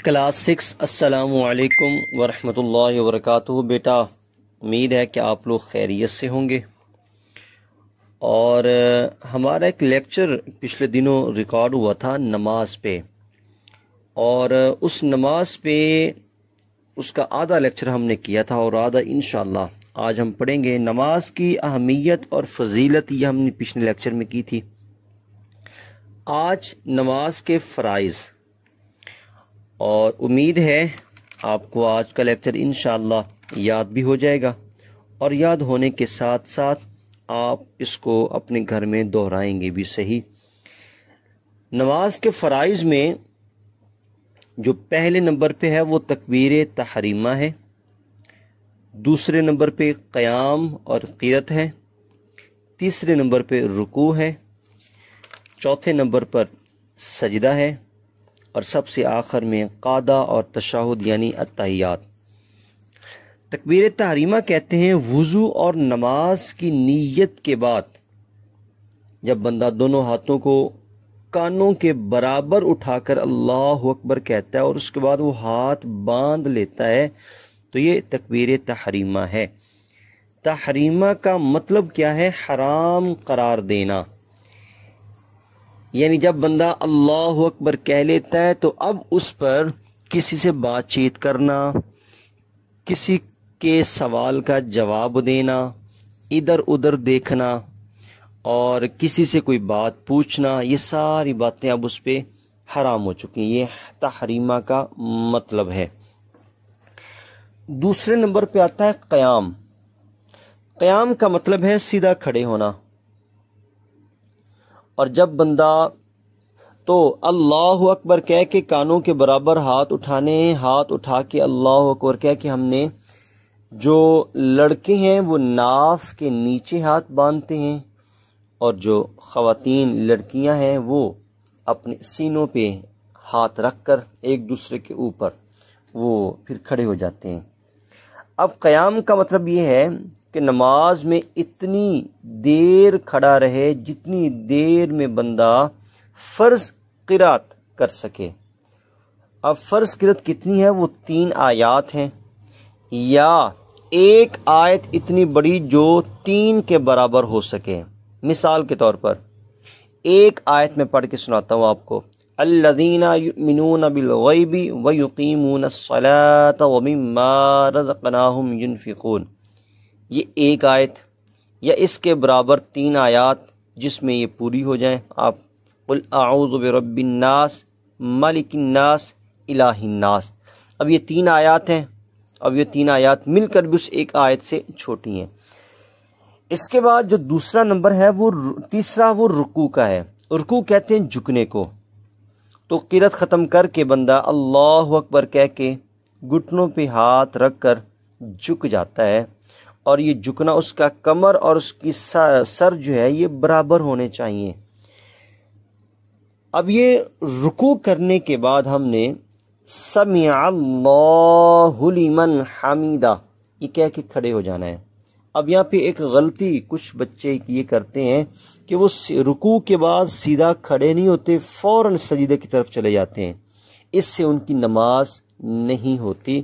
Class 6 السلام علیکم ورحمۃ اللہ وبرکاتہ۔ بیٹا امید ہے کہ آپ لوگ خیریت سے ہوں گے، اور ہمارا ایک لیکچر پچھلے دنوں ریکارڈ ہوا تھا نماز پہ، اور اس نماز پہ اس کا آدھا لیکچر ہم نے کیا تھا اور آدھا انشاءاللہ آج ہم پڑھیں گے۔ نماز کی اہمیت اور فضیلت یہ ہم نے پچھلے لیکچر میں کی تھی۔ آج نماز کے فرائض، اور امید ہے آپ کو آج کا لیکچر انشاءاللہ یاد بھی ہو جائے گا، اور یاد ہونے کے ساتھ ساتھ آپ اس کو اپنے گھر میں دہرائیں گے بھی صحیح۔ نماز کے فرائض میں جو پہلے نمبر پہ ہے وہ تکبیر تحریمہ ہے، دوسرے نمبر پہ قیام اور قیرت ہے، تیسرے نمبر پہ رکوع ہے، چوتھے نمبر پر سجدہ ہے، اور سب سے آخر میں قعدہ اور تشہد یعنی التحیات۔ تکبیر تحریمہ کہتے ہیں وضو اور نماز کی نیت کے بعد جب بندہ دونوں ہاتھوں کو کانوں کے برابر اٹھا کر اللہ اکبر کہتا ہے اور اس کے بعد وہ ہاتھ باندھ لیتا ہے، تو یہ تکبیر تحریمہ ہے۔ تحریمہ کا مطلب کیا ہے؟ حرام قرار دینا، یعنی جب بندہ اللہ اکبر کہہ لیتا ہے تو اب اس پر کسی سے بات چیت کرنا، کسی کے سوال کا جواب دینا، ادھر ادھر دیکھنا اور کسی سے کوئی بات پوچھنا، یہ ساری باتیں اب اس پہ حرام ہو چکی ہیں۔ یہ تحریمہ کا مطلب ہے۔ دوسرے نمبر پہ آتا ہے قیام۔ قیام کا مطلب ہے سیدھا کھڑے ہونا، اور جب بندہ تو اللہ اکبر کہہ کے کانوں کے برابر ہاتھ اٹھانے، ہاتھ اٹھا کے اللہ اکبر کہہ کے ہم نے جو لڑکے ہیں وہ ناف کے نیچے ہاتھ باندھتے ہیں، اور جو خواتین لڑکیاں ہیں وہ اپنے سینوں پہ ہاتھ رکھ کر ایک دوسرے کے اوپر وہ پھر کھڑے ہو جاتے ہیں۔ اب قیام کا مطلب یہ ہے کہ نماز میں اتنی دیر کھڑا رہے جتنی دیر میں بندہ فرض قرات کر سکے۔ اب فرض قرات کتنی ہے؟ وہ 3 آیات ہیں، یا ایک آیت اتنی بڑی جو 3 کے برابر ہو سکے۔ مثال کے طور پر ایک آیت میں پڑھ کے سناتا ہوں آپ کو، الذین یؤمنون بالغیب ویقیمون الصلاۃ ومما رزقناہم ینفقون، یہ ایک آیت یا اس کے برابر 3 آیات جس میں یہ پوری ہو جائیں۔ آپ قل اعوذ برب الناس ملک الناس الہ الناس، اب یہ 3 آیات ہیں، اب یہ 3 آیات مل کر بھی اس ایک آیت سے چھوٹی ہیں۔ اس کے بعد جو دوسرا نمبر ہے وہ تیسرا، وہ رکوع کا ہے۔ رکوع کہتے ہیں جھکنے کو۔ تو قرات ختم کر کے بندہ اللہ اکبر کہہ کے گھٹنوں پہ ہاتھ رکھ کر جھک جاتا ہے، اور یہ جھکنا اس کا کمر اور اس کی سر جو ہے یہ برابر ہونے چاہیے۔ اب یہ رکوع کرنے کے بعد ہم نے سمع اللہ لمن حمیدہ یہ کہہ کے کھڑے ہو جانا ہے۔ اب یہاں پہ ایک غلطی کچھ بچے یہ کرتے ہیں کہ وہ رکوع کے بعد سیدھا کھڑے نہیں ہوتے، فوراً سجدے کی طرف چلے جاتے ہیں، اس سے ان کی نماز نہیں ہوتی۔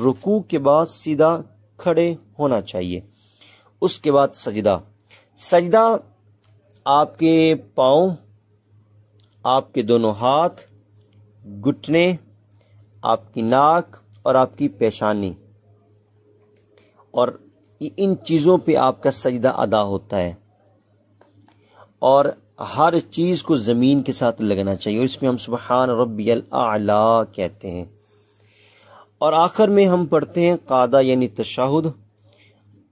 رکوع کے بعد سیدھا کھڑے ہونا چاہیے۔ اس کے بعد سجدہ۔ سجدہ آپ کے پاؤں، آپ کے دونوں ہاتھ، گھٹنے، آپ کی ناک اور آپ کی پیشانی، اور ان چیزوں پہ آپ کا سجدہ ادا ہوتا ہے، اور ہر چیز کو زمین کے ساتھ لگنا چاہیے، اور اس میں ہم سبحان ربی الاعلی کہتے ہیں۔ اور آخر میں ہم پڑھتے ہیں قعدہ یعنی تشہد،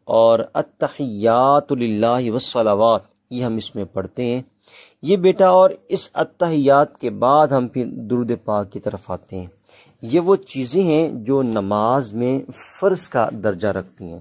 اور التحیات للہ والصلوات یہ ہم اس میں پڑھتے ہیں۔ یہ بیٹا، اور اس التحیات کے بعد ہم پھر درود پاک کی طرف آتے ہیں۔ یہ وہ چیزیں ہیں جو نماز میں فرض کا درجہ رکھتی ہیں۔